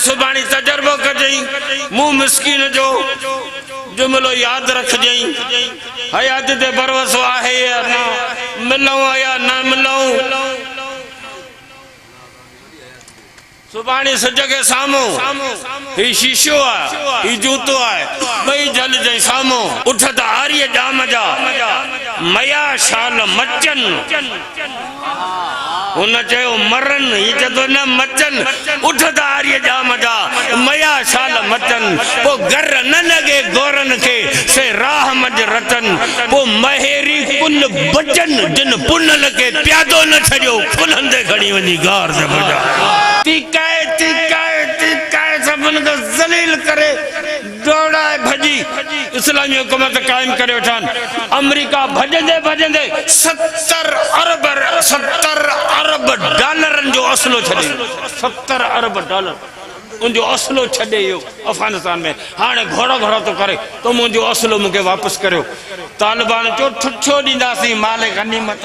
सुभाणे तजर्बो कजई मुंह मिस्कीन जो जुमलो याद रख जई हयात ते भरोसो आहे या ना मिलूं या ना मिलूं सुभाणे सज के सामो ही शीशो है ही जूतो है भई जल जई सामो उठत आर्य जाम जा मया शाल मचन उन चयो मरन ही चतो न मचन उठत आर्य जाम जा मया शाल मचन पो घर न लगे गोरन के से राह मज रतन पो महेरी कुल बचन जिन पुनल के प्यादो न छड़ियो कुलंदे खड़ी वनी गार से बजा तिकाए तिकाए तिकाए सबन को जलील करे दौड़ाए भजी इस्लामी हुकूमत कायम करे उठान अमेरिका भजंदे भजंदे 70 अरब डॉलरन जो असलो छड़े 70 अरब डॉलर उन जो असलो छड़े यो अफगानिस्तान में हाने घोड़ा घोड़ा तो करे तो मुझे असलो मुके वापस करो तालिबान जो ठुठो दींदासी माले गनीमत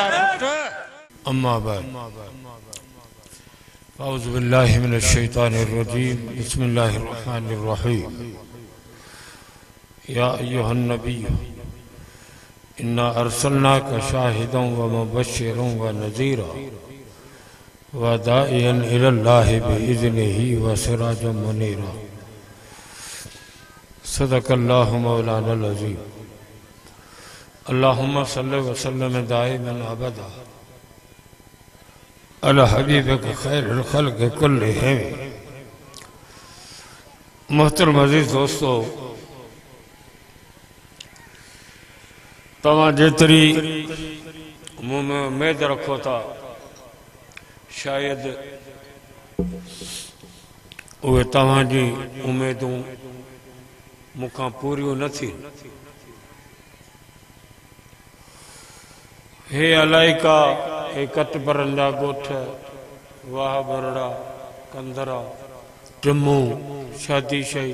अम्मा बाद औज़ु बिल्लाहि मिनश शैतानिर रजीम बिस्मिल्लाहिर रहमानिर रहीम या अय्युहन नबी इन्ना अरसलनाका शाहिदन व मुबश्शिरन व नज़ीरा व दाइयन इलल्लाहि बिइज़्निही व सिराजम मुनीरा सदक़ल्लाहु मौलानल अज़ीम अल्लाहुम्मा सल्लि व सल्लिम दाइमन अबदा अला हबीबिक खैरुल खल्क़ कुल्लिहिम। मोहतरम अज़ीज़ दोस्तों, तव्हां जेतरी मुंह में उम्मीद रखो था शायद उहे तव्हां जी उम्मीदूं मुखां पूरियूं न थी। हे अलाइका हे कट बरंजा गोठ वाह बरड़ा कंदरा टिमू शादी शई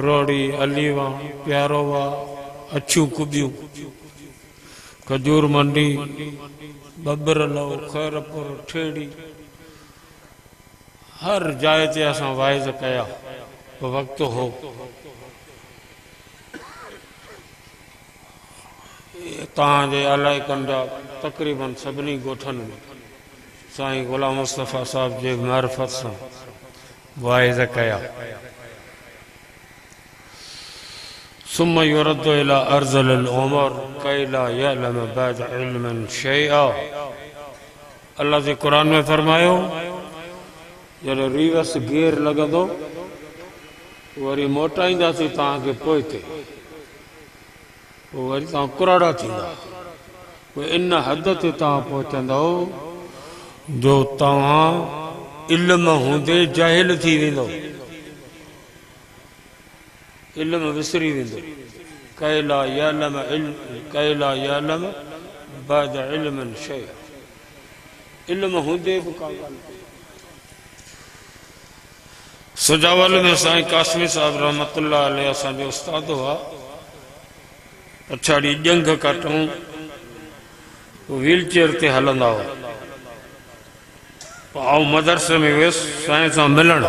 रोड़ी अलीवा प्यारोवा अच्छू कुबियूं खजूर मंडी बबरलो खैरपुर ठेड़ी हर जाए ते असां वाइज़ कया वक्त हो तव्हांजे अलाइकनि जा तक़रीबन सभिनी ॻोठनि में साईं ग़ुलाम मुस्तफ़ा साहब जे मारिफत सां वाइज़ कया। सुम्मा युरद्दु इला अर्ज़लिल उमर कई ला यअलम बअद इल्मन शैआ। अल्लाह जे क़ुरान में फरमायो जॾहिं रिवर्स गियर लॻंदो वरी मोटाईंदासीं तव्हांखे पोइते वरी तव्हां कुराड़ा थींदा इन हद ते तव्हां पहुचंदो जो तव्हां इल्म हूंदे जाहिल थी वेंदो इल्म विसरी वेंदो कैला यअलम बअद इल्मन शैअ इल्म हूंदे बि का सुजावल में साईं कासमी साहब रहमतुल्लाह अलैह असांजो उस्ताद हुआ। पछाड़ी जंग कटूं व्हील चेयर ते हलंदा हुआ। आउं मदरसे में वियुसि साईं सां मिलण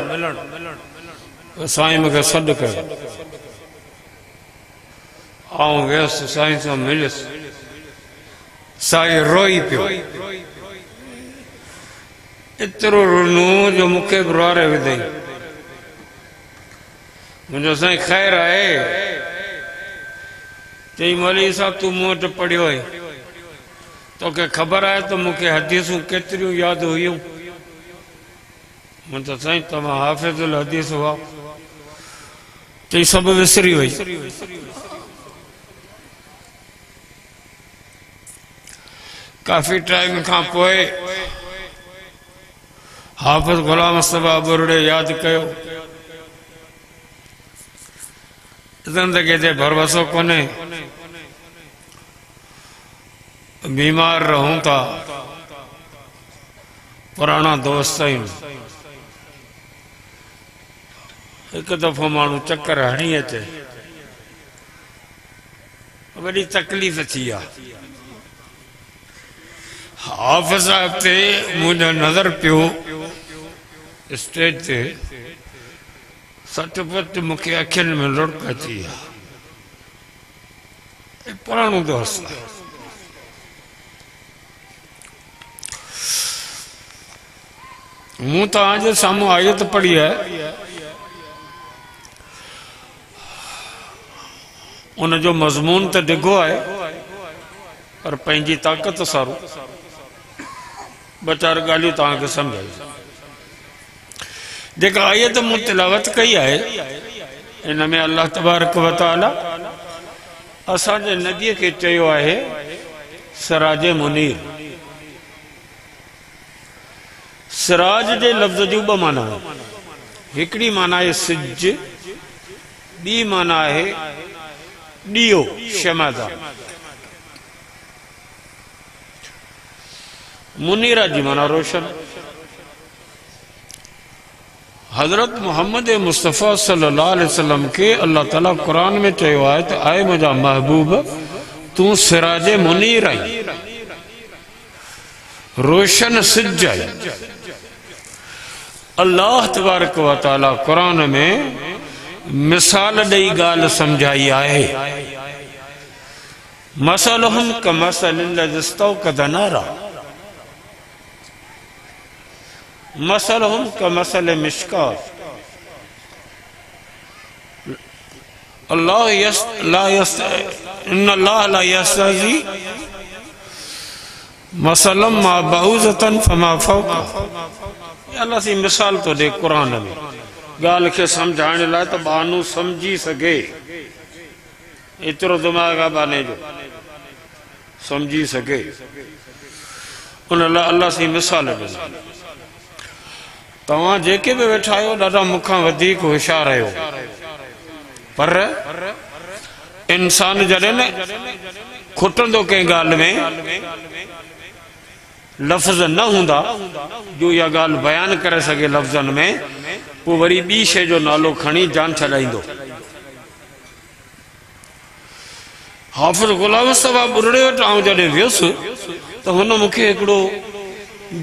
साईं मूंखे सॾु कयो आउं वियुसि साईं सां मिलियुसि साईं रोई पियो एतिरो रुनो जो मूंखे बि रुआरे विधई। मुंहिंजो साईं ख़ैर आहे चई मौलवी साहब तूं मूं वटि पढ़ियो आहे तोखे ख़बर आहे त मूंखे हदीसूं केतिरियूं यादि हुयूं। मूं त साईं तव्हां हाफ़िज़ुल हदीस हुआ चई सभु विसरी वई। काफ़ी टाइम खां पोइ हाफ़िज़ ग़ुलाम मुस्तफ़ा बुरड़े यादि कयो ज़िंदगी ते भरवसो कोन्हे बीमार रहूं था पुराना दोस्त आहिनि एक दफ़ो माण्हू चक्कर हणी अचे वॾी तकलीफ़ थी आहे। हाफ़िज़ साहब ते मुंहिंजो नज़र पियो स्टेज ते सटपट मूंखे अखियुनि में लुड़क अची विया। पुराणो दोस्त मूं तव्हांजे साम्हूं आयत पढ़ी है, उनजो मज़मून त डिघो आहे पर पंहिंजी ताक़त सारो ॿ चारि ॻाल्हियूं तव्हांखे सम्झाई। जेका आयत मूं तिलावत कई आहे इन में अल्लाह तबारक व तआला असांजे नबीअ खे चयो आहे सिराज मुनीर। सिराज जे लफ़्ज़ जूं ॿ माना आहिनि। हिकिड़ी माना आहे सिज, ॿी माना आहे ॾीओ, शमादा। मुनीरा जी माना रोशन। हजरत मोहम्मद मुस्तफ़ा सल्लल्लाहु अलैहि वसल्लम के अल्लाह ताला कुरान में चयो आहे त आए मुंहिंजा महबूब तूं सिराज मुनीर आई, रोशन सिज आई। अल्लाह तबारक व तआला कुरान में मिसाल ॾेई ॻाल्हि समझाई आहे। मसलहुम कमसलिल लज़ी इस्तौक़द नारा, मसलहुम कमसल मिशकात। इन्नल्लाह ला यस्तहज़ी मसलम मा बऊज़तन फमा फ़ौक़ा। अल्लाह सी मिसाल तो दे कुरान में ॻाल्हि खे सम्झाइण लाइ त बानू समझी सघे। एतिरो दिमाग़ आहे बाने जो समझी सघे, उन लाइ अल्लाह सी मिसाल ॾिनी। तव्हां जेके बि वेठा आहियो ॾाढा मूंखां वधीक होशियार आहियो, पर इंसान जॾहिं न खुटंदो कंहिं ॻाल्हि में लफ़्ज़ न हूंदा जो इहा ॻाल्हि बयानु करे सघे लफ़्ज़नि में, पोइ वरी ॿी शइ जो नालो खणी जान छॾाईंदो। हाफ़िज़ ग़ुलाम मुस्तफ़ा ॿुरड़े वटि आउं जॾहिं वियुसि त हुन मूंखे हिकिड़ो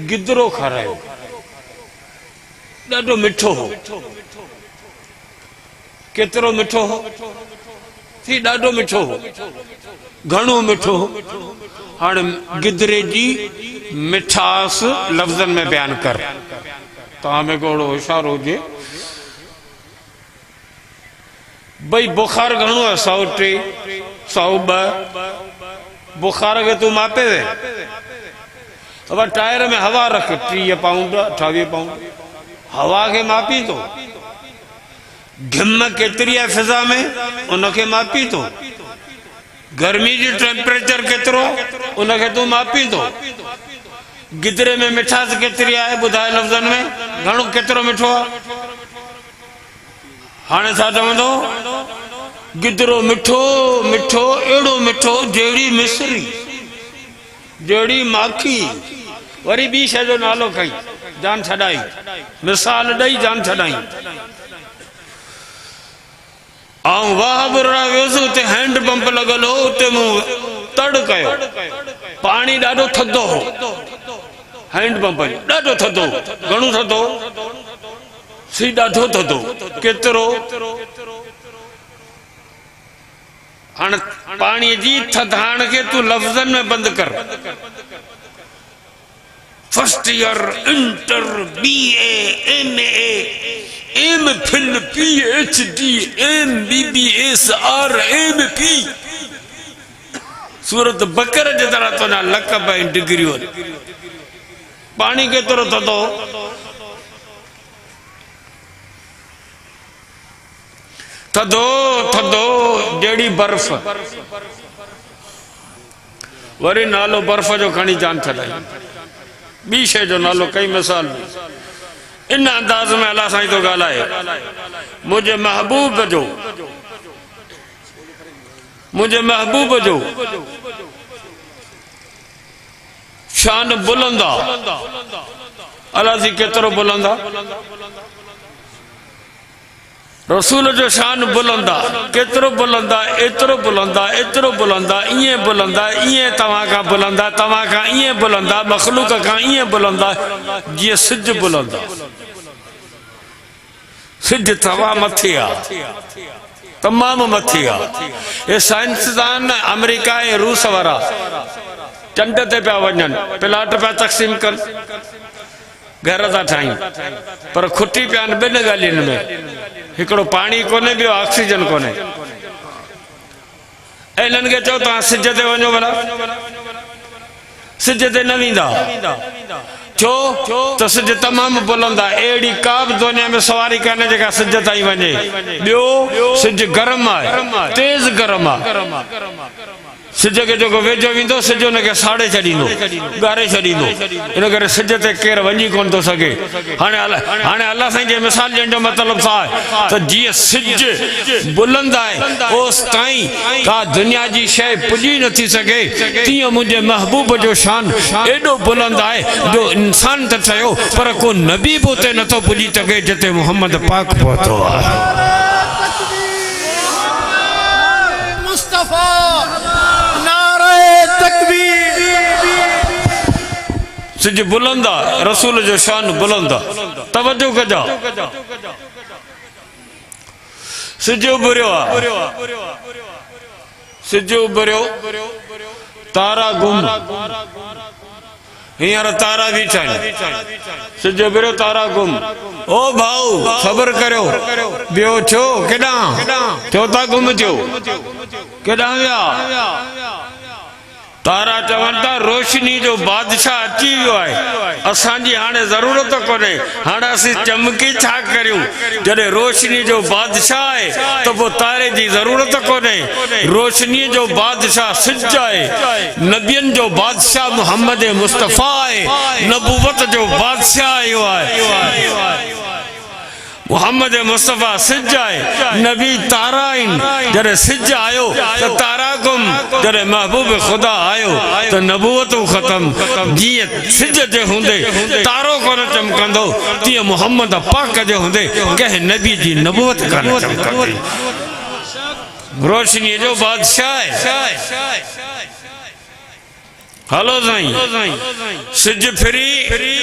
गिदरो खारायो, ॾाढो मिठो हो। केतिरो मिठो हो? थी ॾाढो मिठो हो, घणो मिठो हो। हाणे गिदरे जी मिठास लफ़्ज़नि में बयान कर। तव्हां में को होशियार हुजे भई बुखार घणो आहे? 103, 102। बुखार खे तूं मापे वे, अब टायर में हवा रख 30 पाउंड 28 पाउंड, हवा के मापी तो। घिम केतरी है फिजा में उनके मापी तो। गर्मी जी टेम्परेचर केतरो उनके तू मापी तो। गिदरे में मिठास केतरी है बुधाए लफ्जन में घणो केतरो मिठो है। हाणे छा चवंदो? गिदरो मिठो मिठो एड़ो मिठो जेड़ी मिसरी जेड़ी माखी। वरी बी शय जो नालो खई, जान छड़ाई, मिसाल दई जान छड़ाई। आऊं वाह बुरा वियुसि, उते हैंड पंप लगल हो, उते मूं तड़ कयो। पानी ॾाढो थधो हो, हैंड पंप ॾाढो थधो। घणो थधो? सी ॾाढो थधो। केतिरो? हाणे पानी जी थधाण के तू लफ्ज़न में बंद कर। First year, inter, BA, MA, MPhil, PhD, MBBS, RMP। सूरत बकर जे तरह तो ना लकब ऐं डिग्रियूं। पानी केतिरो थधो? थधो थधो जहिड़ी बर्फ। वरी नालो बर्फ जो खणी जान छॾाई। ॿी शइ जो नालो कई मिसाल। इन अंदाज़ में अल्लाह साईं तो ॻाल्हाए। मुंहिंजे महबूब जो शान बुलंदा। अल्लाह जी केतिरो बुलंदा? रसूल जो शान बुलंदा। केतिरो बुलंदा? एतिरो बुलंदा, एतिरो बुलंदा, ईअं बुलंदा, ईअं तव्हां खां बुलंदा, तव्हां खां ईअं बुलंदा, मखलूक खां ईअं बुलंदा जीअं सिज बुलंदा। सिज तवा मथे आ, तमाम मथे आ। ये साइंसदान अमेरिका ऐं रूस वारा चंड ते पिया वञनि, प्लाट पिया तक़सीम कनि, घर था ठाहिनि, पर खुटी पिया आहिनि ॿिनि ॻाल्हियुनि में। हिकिड़ो पाणी कोन्हे, ॿियो ऑक्सीजन कोन्हे। ऐं हिननि खे चओ तव्हां सिज ते वञो, भला सिज ते न वेंदा। छो त सिज तमामु बुलंद आहे, अहिड़ी का बि दुनिया में सवारी कान्हे जेका सिज ताईं वञे। ॿियो सिज गरम आहे, तेज़ गरम आहे। सिज खे जेको वेझो वेंदो, सिज हुनखे साड़े छॾींदो, ॻारे छॾींदो। इन करे सिज ते केरु वञी कोन थो सघे। हाणे अलाह साईं जे मिसाल ॾियण जो मतिलबु छा आहे त जीअं सिज बुलंद आहे ओस ताईं का दुनिया जी शइ पुॼी नथी सघे, तीअं मुंहिंजे महबूब जो शान एॾो बुलंद आहे जो इंसान त चयो पर को नबी बि उते नथो पुॼी सघे जिते मोहम्मद पाक पहुतो आहे। सिज बुलंद आहे, रसूल जो शान बुलंद आहे। तवज्जो कजो, सिज उभरियो आहे, सिज उभरियो, तारा गुम, हींअर तारा बीठा आहिनि। सिज उभरियो, तारा गुम। ओ भाऊ ख़बर करियो, ॿियो छो केॾां, छो था गुम थियो, केॾां विया? तारा चवनि था रोशनी जो बादशाह अची वियो आहे, असांजी हाणे ज़रूरत कोन्हे, हाणे असीं चमकी छा करियूं? जॾहिं रोशनी जो बादशाह आहे त पोइ तारे जी ज़रूरत कोन्हे। रोशनीअ जो बादशाह सिज आहे, नबियनि जो बादशाह मोहम्मद मुस्तफ़ा आहे, नबूवत जो बादशाह आयो आहे। मोहम्मद मुस्तफ़ा सिज आहे, नबी तारा आहिनि। जॾहिं सिज आयो त तारा गुम, जॾहिं महबूब ख़ुदा आयो त नबूवतूं ख़तम। जीअं सिज जे हूंदे तारो कोन चमकंदो, तीअं मोहम्मद पाक जे हूंदे कंहिं नबी जी नबूवत कोन चमकंदी। रोशनीअ जो बादशाह आहे। हलो साईं, सिज फिरी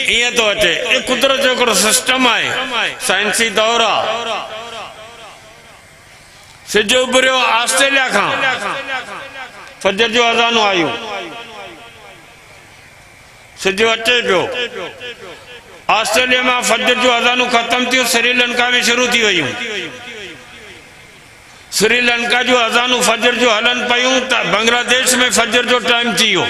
ईअं थो अचे। ये कुदरत जो हिकिड़ो सिस्टम आहे, साइंसी दौर आहे। सिज उभरियो ऑस्ट्रेलिया खां, फजर जो अज़ानूं आयूं, सिज अचे पियो। ऑस्ट्रेलिया में फजर जो अज़ानूं ख़त्म थियूं, श्रीलंका में शुरू थी वयूं। श्रीलंका जो अज़ानूं फजर जो हलन पयूं त बांग्लादेश में फजर जो टाइम थी वियो।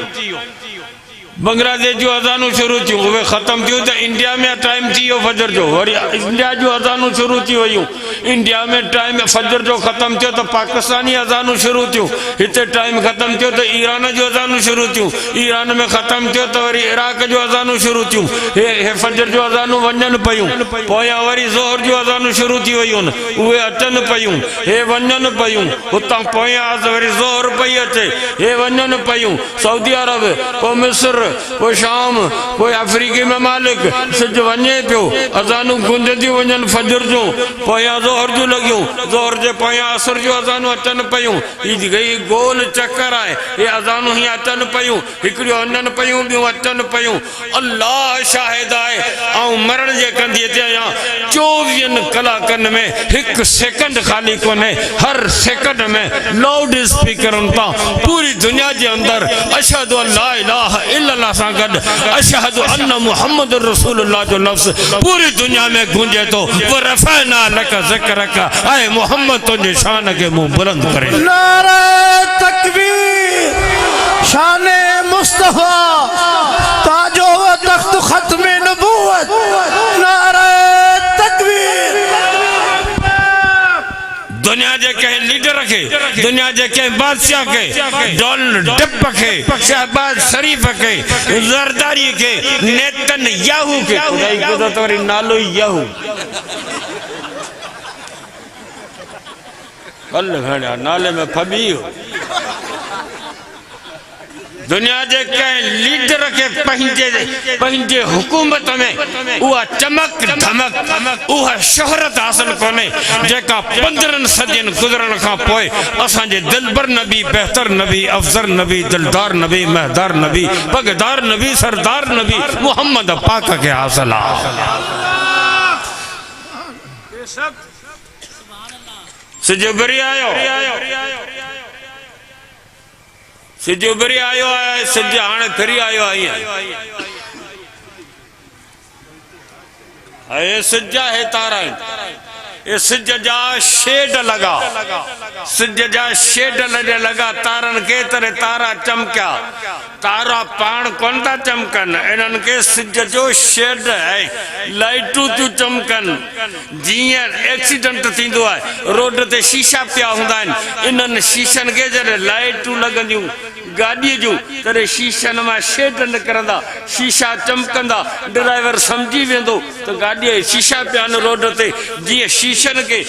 बांग्लादेश जो अज़ानूं शुरू थियूं, उहे ख़त्म थियूं त इंडिया में टाइम थी वियो फजर जो। वरी इंडिया जो अज़ानूं शुरू थी वयूं, इंडिया में टाइम फजर जो ख़त्म थियो त पाकिस्तानी अज़ानूं शुरू थियूं, हिते टाइम ख़त्म थियो त ईरान जो अज़ानूं शुरू थियूं, ईरान में ख़त्म थियो त वरी इराक जो अज़ानूं शुरू थियूं। हे फजर जो अज़ानूं वञनि पयूं, पोयां वरी ज़ोहर जो अज़ानूं शुरू थी वयूं, उहे अचनि पयूं, हे वञनि पयूं। हुतां पोयां वरी ज़ोहर पई अचे, हे वञनि पयूं। सऊदी अरब, पोइ मिस्र, पोइ शाम, पोइ अफ्रीकी ममालिक, सिज वञे पियो, अज़ानूं गूंजंदियूं वञनि फजर जूं, पोयां ज़ोहर जूं लॻियूं, ज़ोहर जे पोयां असर जो अज़ानूं अचनि पयूं। हीअ गई गोल चक्कर आहे, हे अज़ानूं हीअं अचनि पयूं, हिकिड़ियूं वञनि पयूं, ॿियूं अचनि पयूं। अल्लाह शाहिद आहे, ऐं मरण जे कंदीअ ते आहियां। 24 कलाकनि में हिकु सेकंड ख़ाली कोन्हे, हर सेकंड में लाउड स्पीकरनि तां पूरी दुनिया जे अंदरि अशहदु अल्ला इलाहा इल्लल्लाह सां गॾु अशहदु अन्न मुहम्मद रसूलुल्लाह जो लफ़्ज़ पूरी दुनिया में गूंजे थो। वरफ़अना लक ज़िक्रक, ऐं मोहम्मद तुंहिंजे शान खे मूं बुलंद करे। नारे तकबीर, शाने मुस्तफ़ा, ताजो व तख्त खत्मे नबूवत। नारे तकबीर। दुनिया जे कंहिं लीडर खे, दुनिया जे कंहिं बादशाह खे, डोनाल्ड ट्रंप खे, शहबाज शरीफ खे, ज़रदारी खे, नेतन याहू खे, खुदाई कुदरत वरी नालो याहू कल घणा नाले में फबी हो। दुनिया जे कंहिं लीडर खे पंहिंजे हुकूमत में उहा चमक धमक, उहा शोहरत हासिल कोन्हे जेका 15 सदियुनि गुज़रण खां पोइ असांजे दिलबर नबी, बहितर नबी, अफज़र नबी, दिलदार नबी, महदार नबी, पगदार नबी, सरदार नबी मोहम्मद पाक खे हासिल आहे। सिज उभरी आयो, सिज उभरी आयो आहे, सिज हाणे फिरी आयो आहे। ये सिज है तारा, ये सिज जा शेड लगा, सिज जा शेड लगा तारन के तरह तारा चमकिया, तारा पाण कोन था चमकन, इन्हनि के सिज जो शेड है, लाइटू थियूं चमकन। जीअं एक्सीडेंट थींदो आहे रोड ते शीशा पिया हूंदा आहिनि, इन्हनि शीशनि के जॾहिं लाइटूं लॻंदियूं गाॾीअ जूं तॾहिं शीशनि मां शेड निकिरंदा, शीशा चमकंदा, ड्राइवर सम्झी वेंदो त गाॾीअ शीशा पिया आहिनि रोड ते। जीअं शीशनि खे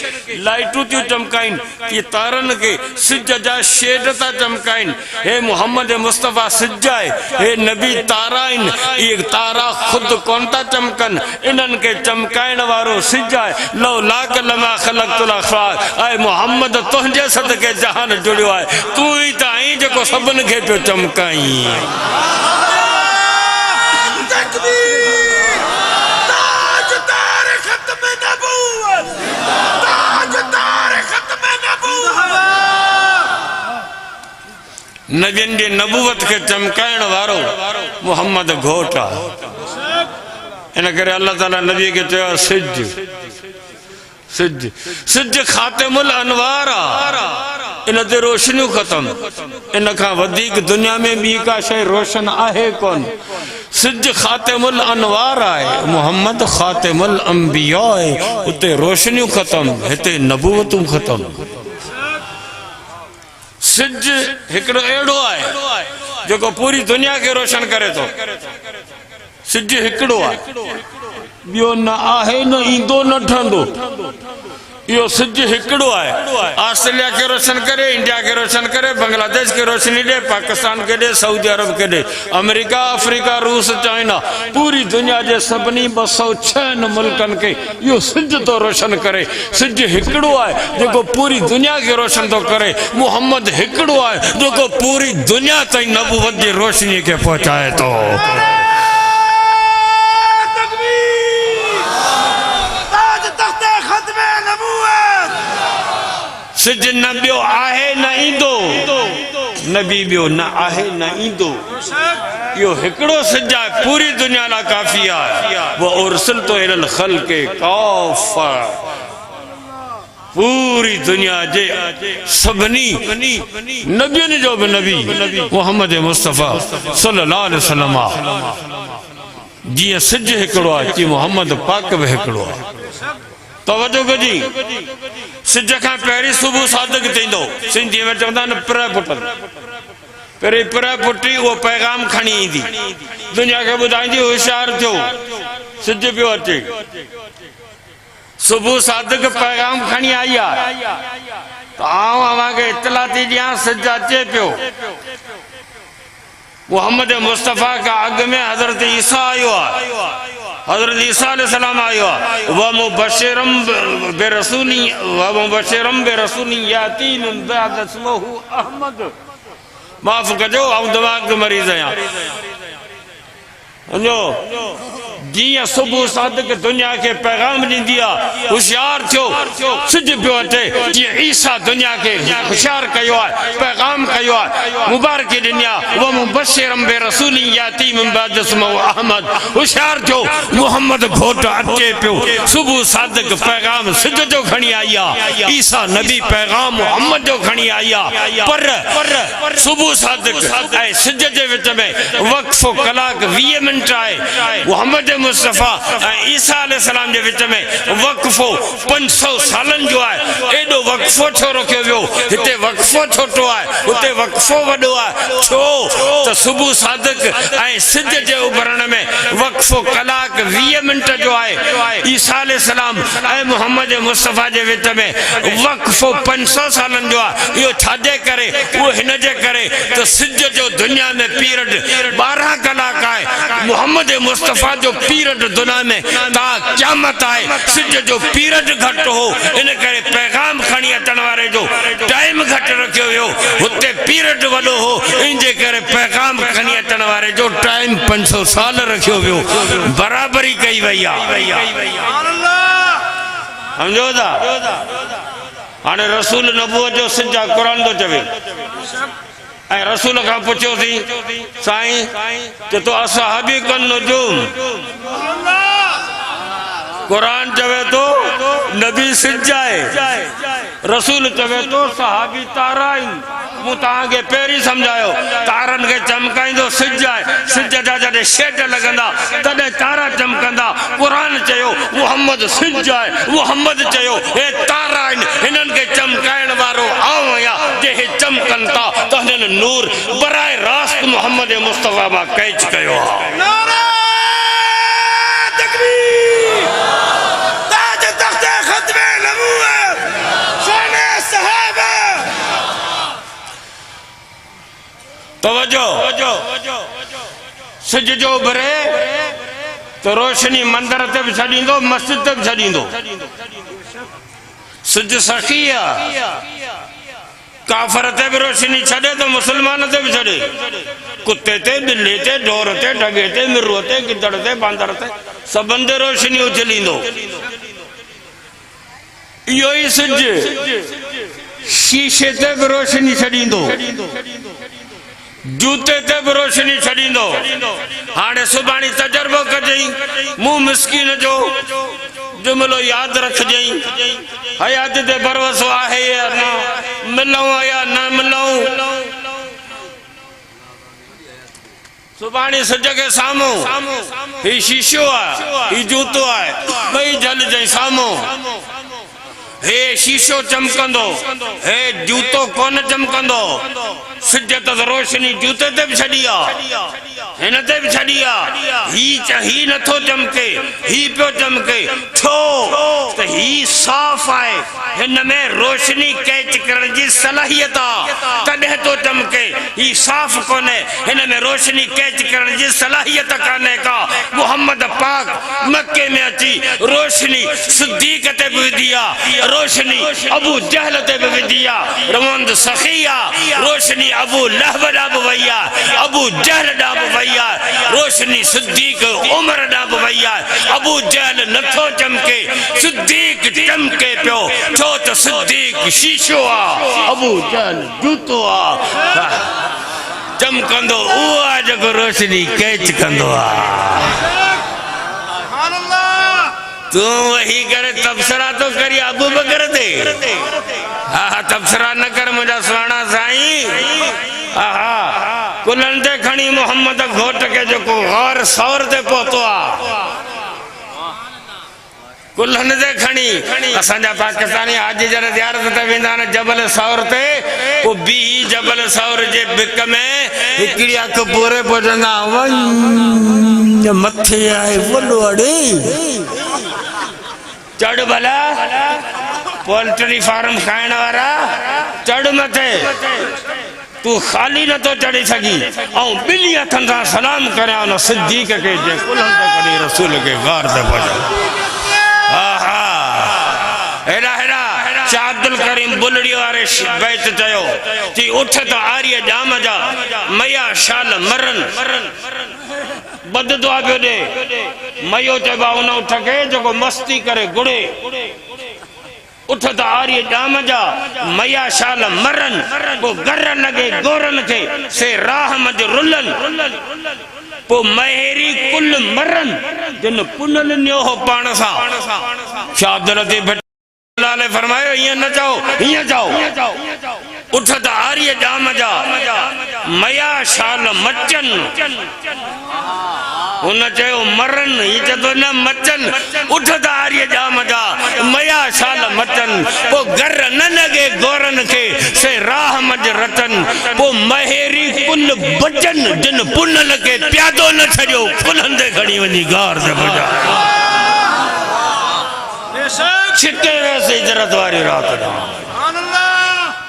लाइटूं थियूं चमकाइनि, तीअं तारनि खे सिज जा शेड था चमकाइनि। हे मोहम्मद मुस्तफ़ा सिज आहे, हे नबी तारा आहिनि, इहे तारा ख़ुदि कोन था चमकनि, इन्हनि खे चमकाइण वारो सिज आहे। लो लाक लमा ख़लक़तुल अख़लाक़, ऐं मोहम्मद तुंहिंजे सदके जहान जुड़ियो आहे, तूं ई त आहीं जेको सभिनि खे पियो चमकाई। नबियनि जे नबूवत खे चमकाइण वारो मोहम्मद घोट आहे। इन करे अल्लाह ताला नबी खे चयो सिज, सिज सिज खातिमुल अनवार आहे, इन ते रोशनियूं ख़तम, इन खां वधीक दुनिया में ॿी का शइ रोशन आहे कोन। सिज खातिमुल अनवार आहे, मोहम्मद खातिमुल अंबिया आहे, उते रोशनियूं ख़तम, हिते नबूवतूं ख़तम। सिज हिकिड़ो अहिड़ो आहे जेको पूरी दुनिया खे रोशन करे थो। सिज हिकिड़ो आहे, ॿियो न आहे, न ईंदो, न ठहंदो। इहो सिज हिकिड़ो आहे, ऑस्ट्रेलिया के रोशन करे, इंडिया के रोशन करे, बांग्लादेश के रोशनी दे, पाकिस्तान के दे, सऊदी अरब के दे, अमेरिका, अफ्रीका, रूस, चाइना, पूरी दुनिया जे सभिनी 206 मुल्कनि खे इहो सिज तो रोशन करे। सिज हिकिड़ो आहे जेको पूरी दुनिया खे रोशन थो करे। मोहम्मद हिकिड़ो आहे जेको पूरी दुनिया ताईं नबूवत जी रोशनी खे पहुचाए थो। सिज न ॿियो आहे न ईंदो, नबी ॿियो न आहे न ईंदो, इहो हिकिड़ो सिज आहे, पूरी दुनिया लाइ काफ़ी आहे। वो उर्सिलतु इलल ख़ल्क़ि काफ़ा, पूरी दुनिया जे सभिनी नबियनि जो बि नबी मोहम्मद मुस्तफ़ा सल्लल्लाहु अलैहि वसल्लम आहे। जीअं सिज हिकिड़ो आहे, तीअं मोहम्मद पाक बि हिकिड़ो आहे। तवजो कजी, सिज खां पहिरीं सुबुह सादिक थींदो, सिंधीअ में चवंदा आहिनि पिर फुटंदी, पहिरीं पिर फुटी उहो पैगाम खणी ईंदी, दुनिया खे ॿुधाईंदी होशियार थियो, सिज पियो अचे। सुबुह सादिक पैगाम खणी आई आहे त आउं अव्हांखे इतला थी ॾियां सिज अचे पियो। मोहम्मद मुस्तफ़ा खां अॻु में हज़रत ईसा आयो आहे, हज़रत ईसा अलैहिस्सलाम आयो आहे। व मुबश्शिरम बिरसूलिन याती मिन बअद इस्मुहु अहमद। माफ़ कजो, आउं दिमाग़ जो मरीज़ आहियां। जीअं सुबुह सादिक दुनिया खे पैगाम ॾींदी आहे, होशियार थियो, सिज पियो अचे, जीअं ईसा दुनिया खे होशियार कयो आहे, पैगाम कयो आहे, मुबारकी ॾिनी आहे। व मुबश्शिरम बिरसूलिन याती मिन बअद इस्मुहु अहमद, होशियार थियो, मोहम्मद घोट अचे पियो। सुबुह सादिक पैगाम सिज जो खणी आई आहे, ईसा नबी पैगाम मोहम्मद जो खणी आई आहे। पर सुबुह सादिक ऐं सिज जे विच में वक़्फ़ो कलाक 20 मिनट आहे। मोहम्मद मुस्तफ़ा ऐं ईसा अलैहिस्सलाम जे विच में वक़्फ़ो 500 सालनि जो आहे। एॾो वक़्फ़ो छो रखियो वियो? हिते वक़्फ़ो छोटो आहे, हुते वक़्फ़ो वॾो आहे। छो त सुबुह सादिक ऐं सिज जे उभरण में वक़्फ़ो कलाक 20 मिनट जो आहे। ईसा अलैहिस्सलाम ऐं मोहम्मद मुस्तफ़ा जे विच में वक़्फ़ो 500 सालनि जो आहे। इहो छाजे करे? उहो हिन जे करे त सिज जो दुनिया में पीरियड 12 कलाक आहे। मोहम्मद मुस्तफ़ा जो पीरियड दुनिया में ता क़यामत आहे। सिज जो पीरियड घटि हो, इन करे पैगाम खणी अचण वारे जो टाइम घटि रखियो वियो। हुते पीरियड वॾो हो, इन जे करे पैगाम खणी अचण वारे जो टाइम 500 साल रखियो वियो। बराबरी कई वई आहे। समझो था हाणे रसूल नबूअत जो सिज आहे क़ुरान थो चवे ऐं रसूल खां पुछियोसीं साईं चए थो असहाबी कन नुजूम क़ुरान चवे थो नबी सिज आहे रसूल चवे थो सहाबी तारा आहिनि मूं तव्हांखे पहिरीं सम्झायो तारनि खे चमकाईंदो सिज आहे सिज जा जॾहिं शेड लॻंदा तॾहिं तारा चमकंदा क़ुरान चयो मुहम्मद सिज आहे मुहम्मद चयो हे तारा आहिनि हिननि खे चमकाइण वारो आऊं आहियां जे हे चमकनि था त हिननि नूर बराए रास्त मुहम्मद मुस्तफ़ा मां कैच कयो आहे तवज्जो सिज जो भरे तो रोशनी मंदिर ते भी छॾींदो मस्जिद ते भी छॾींदो सिज सखी आहे काफर ते भी रोशनी छॾे तो मुसलमान ते भी छॾे कुत्ते ते बिल्ली ते ढोर ते ढगे ते मिरुअ ते गिदड़ ते बांदर ते सभिनि ते रोशनी उछलींदो इहो ई सिज शीशे ते भी रोशनी छॾींदो जूते ते भी रोशनी छॾींदो हाणे सुभाणे तजर्बो कजई मुंह मिसकीन जो जुमिलो यादि रखजई हयात ते भरोसो आहे या न मिलूं या न मिलूं सुभाणे सिज के साम्हूं ही शीशो आहे ही जूतो आहे ॿई झलजई साम्हूं हे शीशो चमकंदो हे जूतो कोन चमकंदो सिज त रोशनी जूते ते भी छॾी आहे हिन ते भी छॾी आहे ही नथो चमके ही पियो चमके छो त ही साफ़ आहे हिन में रोशनी कैच करण जी सलाहियत आहे तॾहिं तो चमके ही साफ़ कोन्हे हिन में रोशनी कैच करण जी सलाहियत कान्हे का मोहम्मद पाक मक्के में अची रोशनी सिद्दीक़ ते भी विधी आहे रोशनी अबू जहल ते भी विधी आहे रवंद सखी आहे रोशनी अबू लहब ॾांहुं बि वई आहे अबू जहल ॾांहुं बि वई आहे रोशनी सिद्दीक़ उमर ॾांहुं बि वई आहे अबू जहल नथो चमके सिद्दीक़ चमके पियो छो त सिद्दीक़ शीशो आहे अबू जहल जूतो आहे चमकंदो उहो आहे जेको रोशनी कैच कंदो आहे तू वही करे तबसरा तो करी अबू बकर दे हा तबसरा न कर मुझा सुहाना साईं हा कुलन ते खणी मोहम्मद घोट के जो गौर सौर ते पहुतो आ कुलन ते खणी असांजा पाकिस्तानी हाजी जन ज़ियारत ते वेंदा आहिनि जबल सौर ते पोइ बी जबल सौर जे बिक में हिकिड़ी अख पूरे पहुचंदा वञ मथे आहे वॾो अड़े चढ़ भला पोल्ट्री फार्म खाइण वारा चढ़ मथे तू खाली न तो चढ़ी सकी ऐं ॿिन्ही हथनि सां सलाम करियां उन सिद्दीक़ खे जे कुलनि ते कढी रसूल खे गार ते पहुचां हा हा हेॾा हेॾा शाह अब्दुल करीम बुलड़ी वारे बैत चयो कि उठ त आर्य जाम जा मया शाल मरन बद दुआ पियो ॾे मयो चइबो उन उठ खे जेको मस्ती करे गुड़े उठ त आर्य जाम जा मया शाल मरन पोइ गर लॻे गोरन खे से राह मंझ रुलन पोइ महेरी कुल मरन जिन पुनल नियो हो पाण सां शाह अब्दुल लतीफ़ ने फरमायो ईअं न चओ हीअं चओ उठ त आर्य जाम जा मया शाल मचन उन चयो मरन ही चतो न मचन उठ त आर्य जाम जा मया शाल मचन पोइ गर न लॻे गोरन खे से राह मंझ रतन पोइ महेरी कुल बचन जिन पुनल खे प्यादो न छॾियो पुननि ते खणी वञी गार ते पहुचा छिके वैसे इजरत वारी रात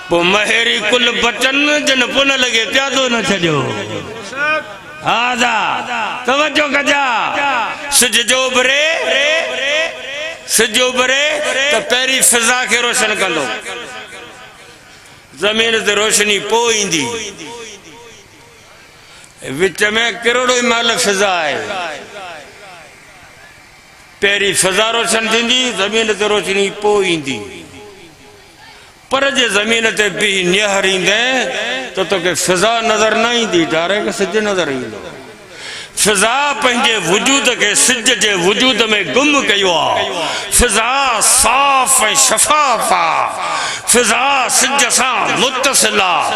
पोइ महेरी कुल बचन जिन पुन लॻे प्यादो न छॾियो हा दा तवज्जो कजा सिज जो उभरे त पहिरीं फिज़ा खे रोशन कंदो ज़मीन ते रोशनी पोइ ईंदी विच में किरड़ो ई महिल फिज़ा आहे पेरी फिजा रोशन थींदी ज़मीन ते रोशनी पोइ ईंदी पर जे ज़मीन ते भी निहर ईंदे तो तोखे फिजा नज़र न ईंदी डायरेक्ट सिज नज़र ईंदो फिजा पंहिंजे वजूद के सिज जे वजूद में गुम कयो आहे फिजा साफ़ ऐं शफ़ाफ़ आहे फिजा सिज सां मुत्तसिल आहे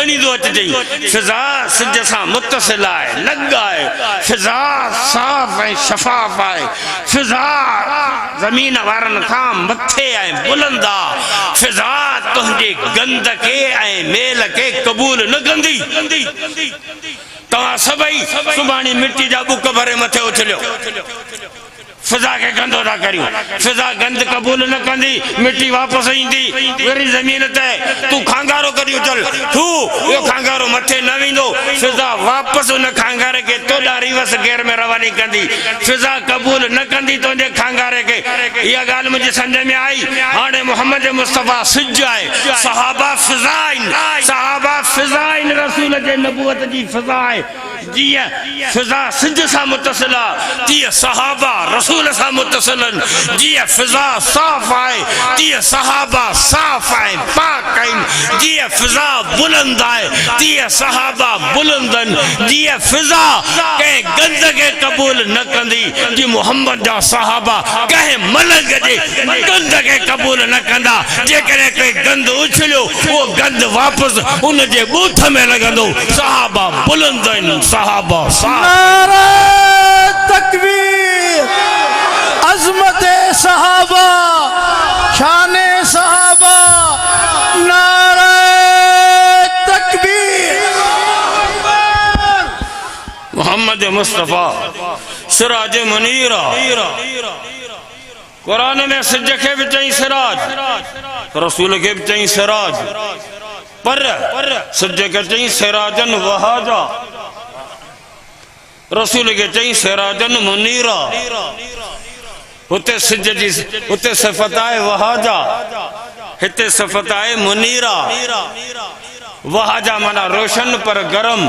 ॻणी थो अचिजे फिजा सिज सां मुत्तसिल आहे लॻ आहे फिजा साफ़ ऐं शफ़ाफ़ आहे फिजा ज़मीन वारनि खां मथे ऐं बुलंद आहे फिजा तुंहिंजे गंद के ऐं मेल के क़बूल न कंदी तव्हां सभई सुभाणे मिट्टी जा बुक भरे मथे उछलियो फिजा के गंदो था करियो फिजा गंद कबूल न कंदी मिट्टी वापस ईंदी वरी ज़मीन ते तू खांगारो करियो चल तू यो खांगारो मथे न वेंदो फिजा वापस उन खांगारे के तोड़ा रिवर्स गियर में रवानी कंदी फिजा कबूल न कंदी तुंहिंजे खांगारे के इहा ॻाल्हि मुंहिंजी सम्झ में आई हाणे मोहम्मद मुस्तफ़ा सिज आहे सहाबा फिजा आहिनि रसूल जे नबूवत जी फिजा आहे जिया फिजा सिज सां मुत्तसिल आहे तीअं सहाबा रसूल सां मुत्तसिल आहिनि जिया फिजा साफ़ आहे तीअं सहाबा साफ़ आहिनि पाक आहिनि जिया फिजा बुलंद आहे तीअं सहाबा बुलंद आहिनि जिया फिजा कंहिं गंद खे क़बूल न कंदी जी मोहम्मद जा सहाबा कंहिं मलंग जे गंद खे क़बूल न कंदा जेकॾहिं कोई गंद उछलियो उहो गंद वापसि उन जे बूथ में लॻंदो सहाबा बुलंद आहिनि सहाबा नारे तकबीर अजमत सहाबा शान सहाबा नारे तकबीर मोहम्मद मुस्तफ़ा सिराज मुनीरा कुरान में सिज के भी चई सिराज रसूल के भी चई सिराज पर सिज के चई सिराजन वहाजा रसूल के चई सिराजन मुनीरा उते सिज जी उते सिफत आहे वहाजा हिते सिफत आहे मुनीरा वहाजा माना रोशन पर गरम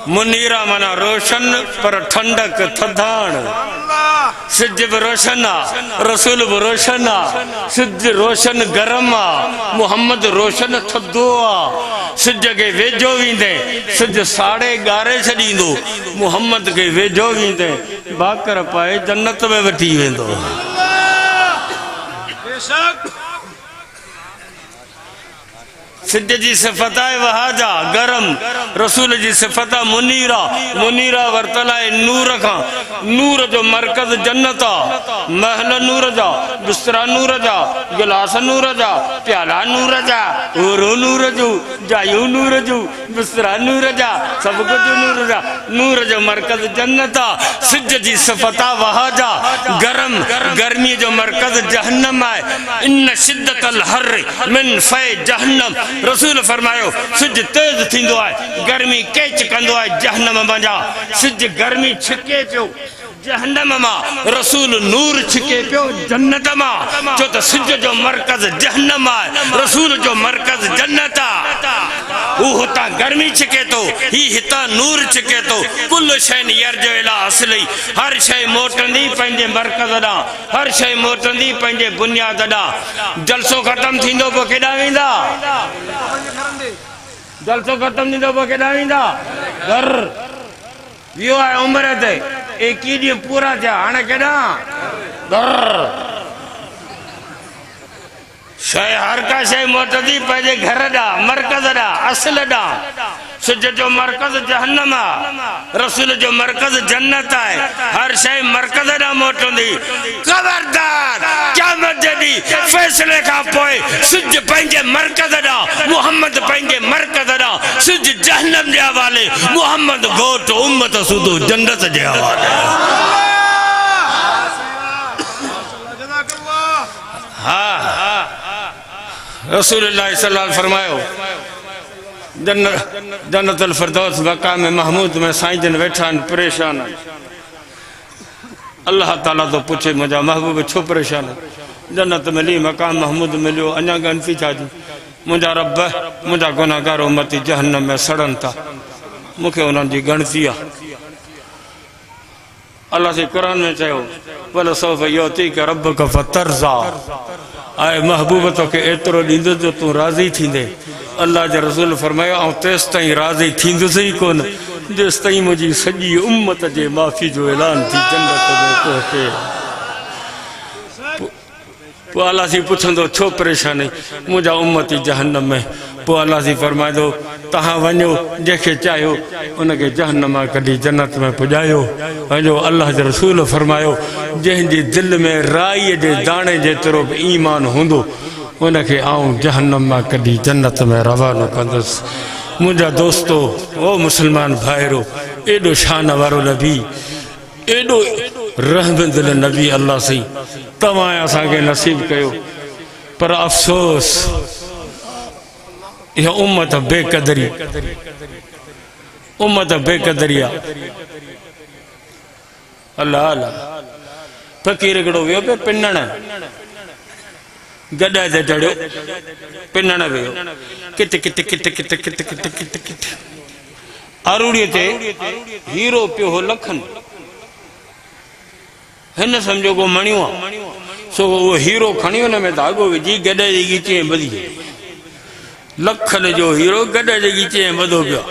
मुनीरा माना रोशन पर ठंडक थधाण सिज भी रोशन आ रसूल भी रोशन आ सिज रोशन गरम आ मोहम्मद रोशन थधो आ सिज के वेझो वेंदे सिज साड़े ॻारे छॾींदो मोहम्मद के वेझो वेंदे भाकर पाए जन्नत में वठी वेंदो सिज जी सिफत आहे वहाजा गरम रसूल जी सिफत आहे मुनीरा मुनीरा वरतल आहे नूर खां नूर जो मरकज़ जन्नत आहे महल नूर जा बिस्तरा नूर जा गिलास नूर जा प्याला नूर जा ओरो नूर जो जायूं नूर जो बिस्तरा नूर जा सभु कुझु नूर जा नूर जो मरकज़ जन्नत आहे सिज जी सिफत आहे वहाजा गरम गर्मी जो मरकज़ जहन्नम आहे इन शिद्दतल हर मिन फै जहन्नम रसूल फरमायो सिज तेज थींदो आहे गर्मी केच कंदो आहे जहन्नम मंझा सिज गर्मी छिके पियो जहन्नम मां रसूल नूर छिके पियो जन्नत मां छो त सिज जो मरकज़ जहन्नम आहे रसूल जो मरकज़ जन्नत आहे हू हुतां गर्मी छिके थो ही हितां नूर छिके थो कुल शइ यर्ज इला असली हर शइ मोटंदी पंहिंजे मरकज़ ॾांहुं हर शइ मोटंदी पंहिंजे बुनियाद ॾांहुं जलसो ख़तमु थींदो पोइ केॾांहुं वेंदा जलसो ख़तमु थींदो पोइ केॾांहुं वेंदा घर वियो आहे उमिरि ते 21 ॾींहं पूरा थिया हाणे केॾांहुं घर शइ हर का शइ मोटंदी पंहिंजे घर ॾांहुं मरकज़ ॾांहुं असुल ॾांहुं सिज जो मरकज़ जहन्नम आहे रसूल जो मरकज़ जन्नत आहे हर शइ मरकज़ ॾांहुं मोटंदी ख़बरदार क़यामत जे ॾींहुं फ़ैसिले खां पोइ सिज पंहिंजे मरकज़ ॾांहुं मोहम्मद पंहिंजे मरकज़ ॾांहुं सिज जहन्नम जे हवाले मोहम्मद घोट उम्मत सूदो जन्नत जे हवाले हाँ रसूलुल्लाह सल्लल्लाहु अलैहि फरमायो जन्नतुल फिरदौस मकाम महमूद में साईं जन वेठा आहिनि परेशान अल्लाह ताला तो पूछे मुंहिंजा महबूब छो परेशान जन्नत मिली मकाम महमूद मिलियो अञा गनती छा जी मुंहिंजा रब मुंहिंजा गुनाहगार उम्मती जहन्नम में सड़नि था मूंखे उन्हनि जी गणती आहे अल्लाह से कुरान में चयो वल सौफ युतीक रब्बुक फतरज़ा आए महबूब तो के एतिरो ॾींदुसि जो तूं राज़ी थींदे। अल्लाह जे रसूल फरमायो ऐं तेसि ताईं राज़ी थींदुसि ई कोन जेसि ताईं मुंहिंजी सॼी उम्मत जे माफ़ी जो ऐलान थी जन्नत में पहुचे। पोइ अल्लाह से पुछंदो छो परेशानी मुंहिंजा उम्मती जहन्नम में। पोइ अल्लाह से फरमाईंदो तव्हां वञो जंहिंखे चाहियो उनखे जहन्नम मां कढी जन्नत में पुॼायो। वञो अल्लाह जे रसूल फरमायो जंहिंजी दिलि में राईअ जे दाणे जेतिरो बि ईमान हूंदो उनखे आऊं जहन्नम मां कढी जन्नत में रवानो कंदुसि। मुंहिंजा दोस्तो ओ मुस्लमान भाइरो एॾो शान वारो नबी एॾो रहमदिल नबी अल्लाह सी तव्हां असांखे नसीब कयो। पर अफ़सोस इहा उम्मत बेक़दरी आहे। अल्लाह अल्लाह फ़कीर हिकिड़ो वियो पियो पिनण गॾा ते चढ़ियो पिनण वियो किट किट किट किट किट किट किट किट आरूड़ीअ ते हीरो पियो हो लखनि हिन सम्झो को मणियो आहे सो उहो हीरो खणी हुन में धागो विझी गॾ जी गीचे ॿधी लखनि जो हीरो गॾ जे गीचे ॿधो पियो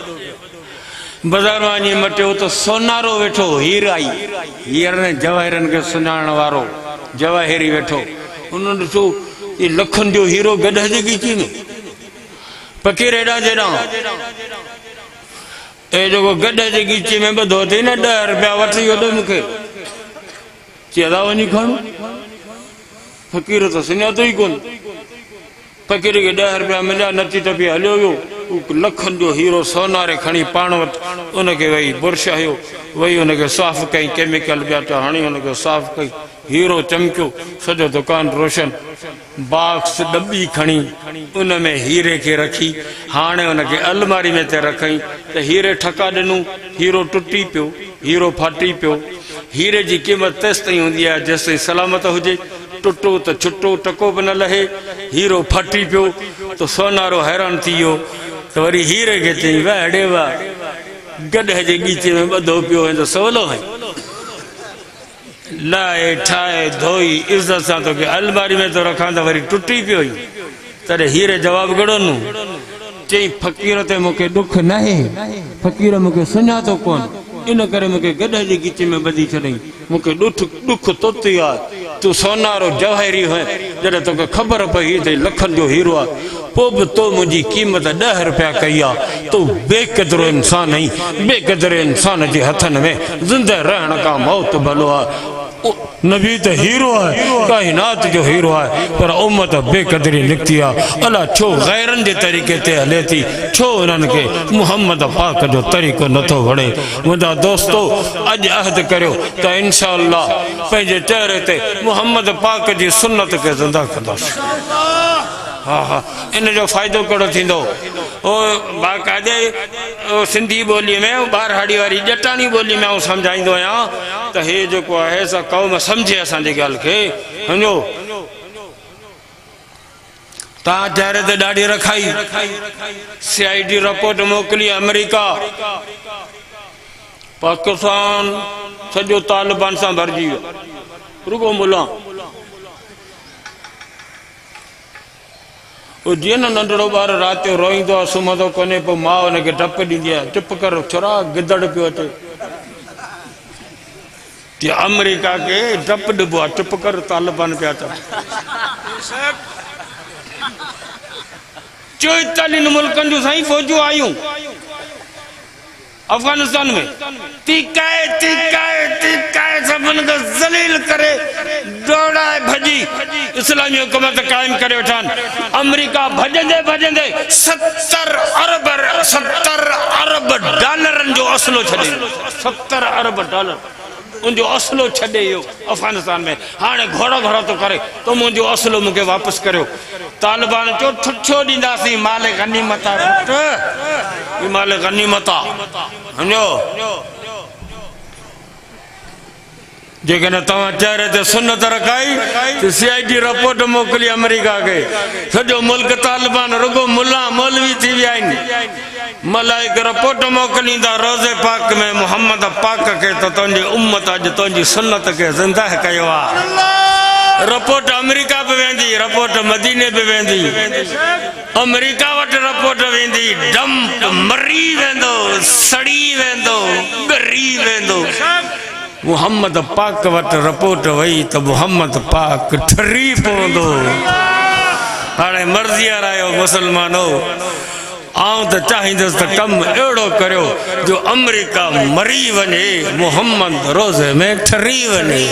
बाज़ार मां वञी मटियो त सोनारो वेठो हीर आई हीरनि जवाहिरनि खे सुञाणण वारो जवाहिरी वेठो उन्हनि ॾिठो ये लखन जो हीरो गॾ जे गीचे में फ़कीर हेॾां जेॾां ए जेको गॾ जे गीचे में ॿधो अथई न 10 रुपया वठी वियो ॾे मूंखे चेदा वञी खण फ़कीर त सुञातो ई कोन फ़कीर खे 10 रुपया मिलिया नची टपी हलियो वियो लखनि जो हीरो सोनारे खणी पाण वटि उनखे वही बुरशायो वही उनखे साफ़ कई केमिकल ॿिया त हणी उनखे साफ़ कई हीरो चमकियो सॼो दुकान रोशन बाक्स डॿी खणी उन में हीरे खे रखी हाणे उनखे अलमारी में ते रखई त हीरे ठका ॾिनूं हीरो टुटी पियो हीरो फाटी पियो। हीरे जी क़ीमत तेसि ताईं हूंदी आहे जेसि ताईं सलामत हुजे टुटो त छुटो टको बि न लहे हीरो फाटी पियो त सोनारो हैरान थी वियो त वरी हीरे खे चई वाह ॾे वाह गॾ जे गीचे में ॿधो पियो त सवलो है लाए ठाए धोई इज़त सां तोखे अलमारी में तो रखां त वरी टुटी पियो ई तॾहिं हीरे जवाबु घणो नु चई फ़कीर ते मूंखे ॾुख न आहे फ़कीर मूंखे सुञातो कोन इन करे मूंखे गॾ जे गीचे में ॿधी छॾई मूंखे ॾुख तोती आहे तूं सोनारो जवाहिरी है जॾहिं तोखे ख़बर पई त लखनि जो हीरो आहे पोइ बि तो मुंहिंजी क़ीमत 10 रुपया कई आहे तूं बेक़दुरु इंसान आहीं बेक़दुरु इंसान जे हथनि में ज़िंदह रहण खां मौत भलो आहे। नबी तो हीरो है कायनात जो हीरो है पर उम्मत बेकदरी निकती है अल्लाह छो गैरन जे तरीके ते हले थी छो उन्हनि के मुहम्मद पाक जो तरीक़ो नथो वणे। मुंहिंजा दोस्तो अज अहद करियो त इंशाअल्लाह पंहिंजे चेहरे ते मुहम्मद पाक जी सुन्नत के ज़िंदा कंदासीं। हाँ हाँ इन जो फ़ाइदो कहिड़ो थींदो ओ बाक़ाइदे सिंधी ॿोली में ॿारहाड़ी वारी ॼटाणी ॿोली में सम्झाईंदो आहियां त हे जेको आहे सा क़ौम सम्झे असांजी ॻाल्हि खे सम्झो तव्हां चेहरे ते ॾाढी रखाई CID रिपोर्ट मोकिली अमेरिका पाकिस्तान सॼो तालिबान सां भरिजी वियो रुगो मुला जीअं न नंढड़ो ॿार राति जो रोईंदो आहे सुम्हंदो कोन्हे पोइ माउ हुनखे डप ॾींदी आहे चुप कर छोरा गिदड़ पियो अचे तीअं अमेरिका खे डप ॾिबो आहे चुप कर तालिबान पिया अचनि 44 मुल्कनि जूं साईं फ़ौजूं आयूं अफगानिस्तान में तीकाए सभिनि खे ज़लील करे दौड़ाए भॼी इस्लामी हुकूमत कायम करे वेठा अमेरिका भॼंदे 70 अरब डॉलरनि जो असलो छॾे 70 अरब डॉलर उनजो असलो छॾे वियो अफगानिस्तान में हाणे घोड़ा तो करे तो मुंहिंजो असलो मूंखे वापसि करियो। तालिबान चो छो ॾींदासीं माल गनीमत आहे माल गनीमत आहे सम्झो जेकॾहिं तव्हां चेहरे ते सुन्नत रखाई त CID रिपोर्ट मोकिली अमेरिका खे सॼो मुल्क तालिबान रुगो मुल्ला मौलवी थी विया आहिनि मलाइक रिपोर्ट मोकलींदा रोज़े पाक में मोहम्मद पाक के तो तुंहिंजी उम्मत अॼु तुंहिंजी सुन्नत के ज़िंदा कयो आहे। रिपोर्ट अमेरिका भी वेंदी, रिपोर्ट मदीने भी वेंदी। अमेरिका वटि रिपोर्ट वेंदी, डंप मरी वेंदो, सड़ी वेंदो, ॻरी वेंदो। मोहम्मद पाक वटि रिपोर्ट वई तो मोहम्मद पाक ठरी पवंदो। हाणे मर्ज़ी वारा मुसलमानो, आऊं तो चाहींदुसि त कम अहिड़ो करियो जो अमेरिका मरी वञे, मोहम्मद रोज़े में ठरी वञे।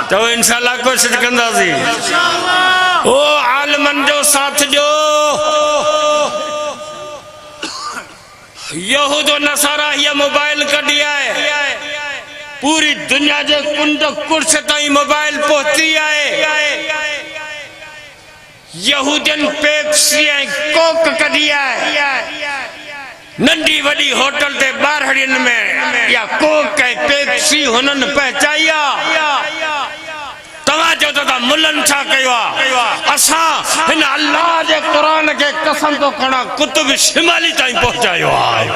तो इंशाअल्लाह कोशिश कंदासीं। ओ आलमन जो साथ जो यहूद नसारा ये मोबाइल कढी है, पूरी दुनिया के कुंड कुर्स ताईं मोबाइल पहुंची है। यहूदियन पेप्सी ऐं कोक कढी है, नंढी वडी होटल ते बारहड़ियन में या कोक ऐं पेप्सी हुनन पहुचाई आहे। तव्हां जो तो मुल्लन छा कयो आहे? असां हिन अल्लाह जे क़ुरान के कसम तो खणा कुतुब शिमाली ताईं पहुचायो आहे।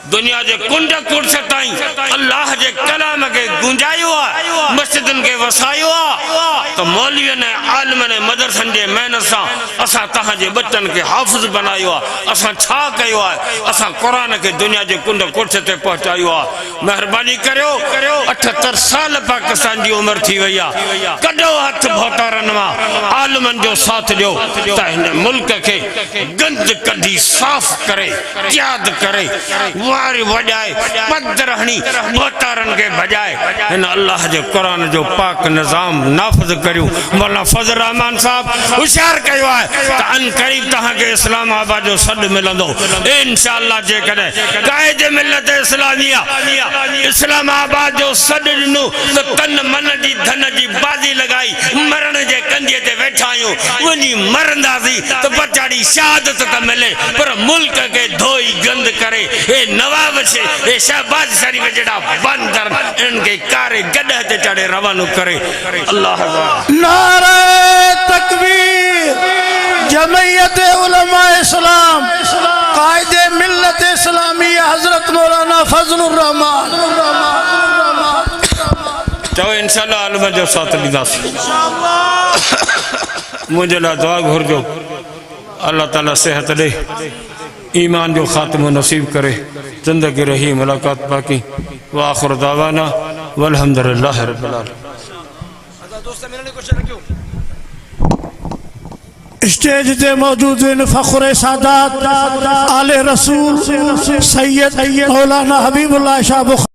दुनिया के कुंड कुर्स ताईं अल्लाह के कलाम के गुंजायो आहे, मस्जिदन के वसायो आहे। तो मौलवियन आलिमन मदरसन के मेहनत से असां तहां जे बच्चन के हाफ़िज़ बनायो आहे। असां छा कयो आहे? असां कुरान के दुनिया के कुंड कुर्स ते पहुचायो आहे। मेहरबानी करियो, 78 साल पाकिस्तान की उम्र थी वई आहे। कढो हथ भोटारन मां, आलिमन जो साथ ॾियो त हिन मुल्क के गंद कढी साफ़ करे, याद करे, वारी वजाए, पदरहनी भोटारन के बजाए इन अल्लाह जे कुरान जो पाक निजाम नाफिज करियो। मौलाना फजल रहमान साहब होशियार कयो है त अन करीब तहां के इस्लामाबाद जो सद मिलंदो इंशाअल्लाह। जे कदे कायद मिलत इस्लामिया इस्लामाबाद जो सद दिनो तो तन मन जी धन जी बाजी लगाई, मरण जे कंधे ते वेठा आहियूं, वनी मरंदासी तो बचाड़ी शहादत त मिले, पर मुल्क के धोई गंद करे ए नवाब से ए शहबाज शरीफ जड़ा बंदर इनके कारे गड्ढे ते चढ़े रवानो करे। अल्लाह नारे तकबीर, जमयत उलमा इस्लाम, कायदे मिल्लत इस्लामिया हजरत मौलाना फजलुर रहमान। चलो इंशाअल्लाह आलम जो साथ लीदास। मुझे ला दुआ घुरजो, अल्लाह ताला सेहत दे, ईमान जो खात्मो नसीब करे, जिंदगी रही मुलाकात बाकी। व आखिर दावाना वल्हम्दुलिल्लाह रब्बिल आलमीन। स्टेज ते मौजूद फखरे सादात आले रसूल सैयद मौलाना हबीबुल्लाह शाह बुखारी।